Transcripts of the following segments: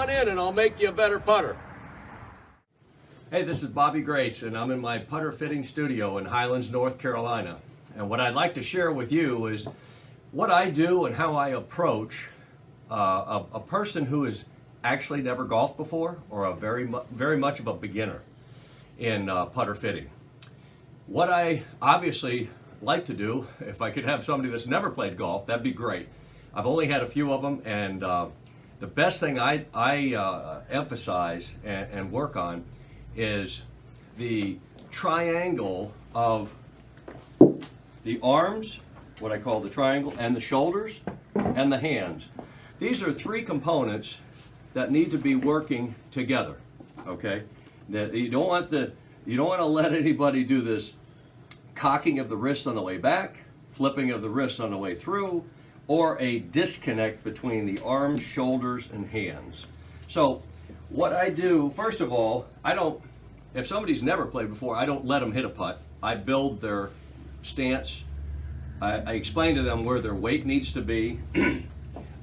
on in and I'll make you a better putter. Hey, this is Bobby Grace, and I'm in my putter fitting studio in Highlands, North Carolina. And what I'd like to share with you is what I do and how I approach a person who has actually never golfed before, or a very much of a beginner in putter fitting. What I obviously like to do, if I could have somebody that's never played golf, that'd be great. I've only had a few of them, and the best thing I emphasize and work on is the triangle of the arms, what I call the triangle, and the shoulders and the hands. These are three components that need to be working together. Okay, that you don't want to let anybody do this cocking of the wrist on the way back, flipping of the wrist on the way through, or a disconnect between the arms, shoulders, and hands. So what I do, first of all, if somebody's never played before, I don't let them hit a putt. I build their stance. I explain to them where their weight needs to be.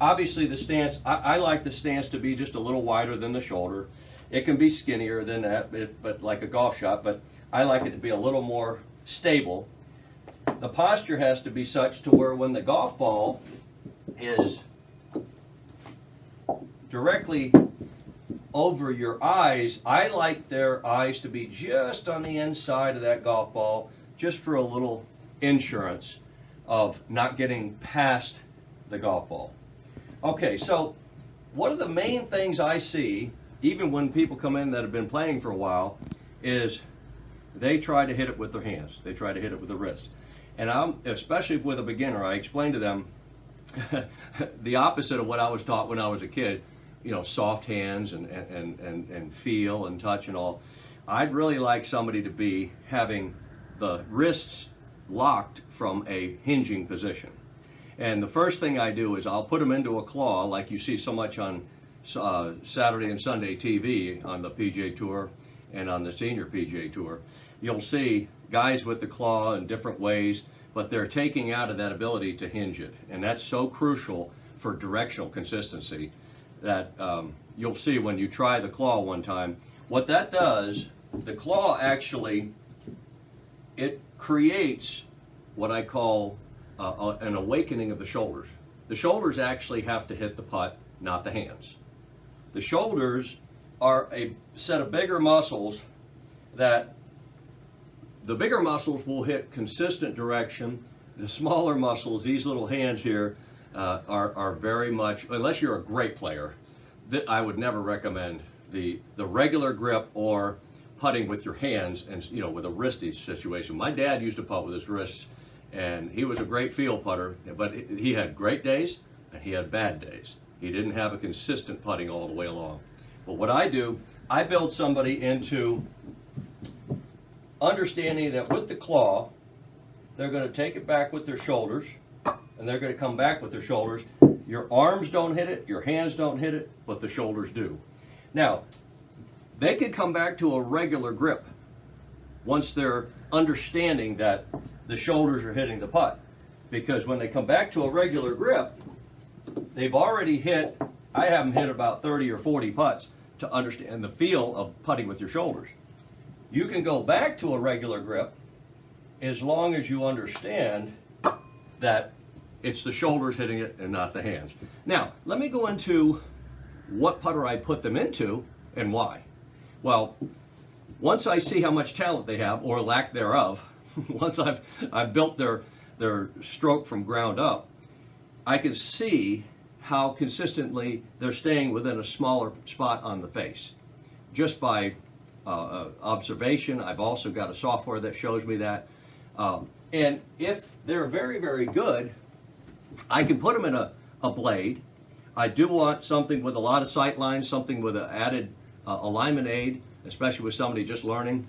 Obviously the stance, I like the stance to be just a little wider than the shoulder. It can be skinnier than that, but like a golf shot, but I like it to be a little more stable. The posture has to be such to where when the golf ball is directly over your eyes, I like their eyes to be just on the inside of that golf ball, just for a little insurance of not getting past the golf ball. Okay, so one of the main things I see, even when people come in that have been playing for a while, is they try to hit it with their hands. They try to hit it with the wrist. And especially with a beginner, I explain to them the opposite of what I was taught when I was a kid. You know, soft hands and feel and touch and all. I'd really like somebody to be having the wrists locked from a hinging position. And the first thing I do is I'll put them into a claw, like you see so much on Saturday and Sunday TV on the PGA Tour and on the Senior PGA Tour. You'll see guys with the claw in different ways, but they're taking out of that ability to hinge it. And that's so crucial for directional consistency that you'll see when you try the claw one time. What that does, the claw actually, it creates what I call an awakening of the shoulders. The shoulders actually have to hit the putt, not the hands. The shoulders are a set of bigger muscles that the bigger muscles will hit consistent direction. The smaller muscles, these little hands here, are very much, unless you're a great player, I would never recommend the regular grip or putting with your hands and, you know, with a wristy situation. My dad used to putt with his wrists, and he was a great field putter, but he had great days and he had bad days. He didn't have a consistent putting all the way along. But what I do, I build somebody into understanding that with the claw, they're going to take it back with their shoulders, and they're going to come back with their shoulders. Your arms don't hit it, your hands don't hit it, but the shoulders do. Now, they can come back to a regular grip once they're understanding that the shoulders are hitting the putt. Because when they come back to a regular grip, they've already hit, I have them hit about 30 or 40 putts to understand the feel of putting with your shoulders. You can go back to a regular grip as long as you understand that it's the shoulders hitting it and not the hands. Now, let me go into what putter I put them into and why. Well, once I see how much talent they have, or lack thereof, once I've built their stroke from ground up, I can see how consistently they're staying within a smaller spot on the face. Just by observation. I've also got a software that shows me that. And if they're very, very good, I can put them in a blade. I do want something with a lot of sight lines, something with an added alignment aid, especially with somebody just learning.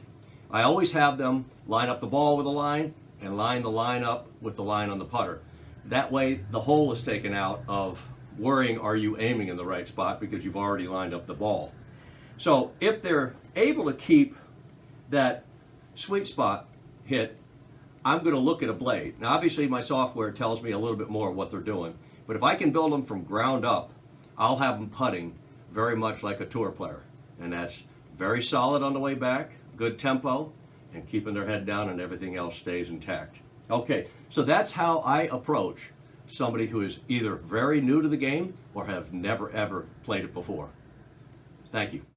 I always have them line up the ball with a line and line the line up with the line on the putter. That way the hole is taken out of worrying, are you aiming in the right spot, because you've already lined up the ball. So if they're able to keep that sweet spot hit, I'm going to look at a blade. Now obviously my software tells me a little bit more of what they're doing, but if I can build them from ground up, I'll have them putting very much like a tour player, and that's very solid on the way back, good tempo, and keeping their head down, and everything else stays intact. Okay, so that's how I approach somebody who is either very new to the game or have never ever played it before. Thank you.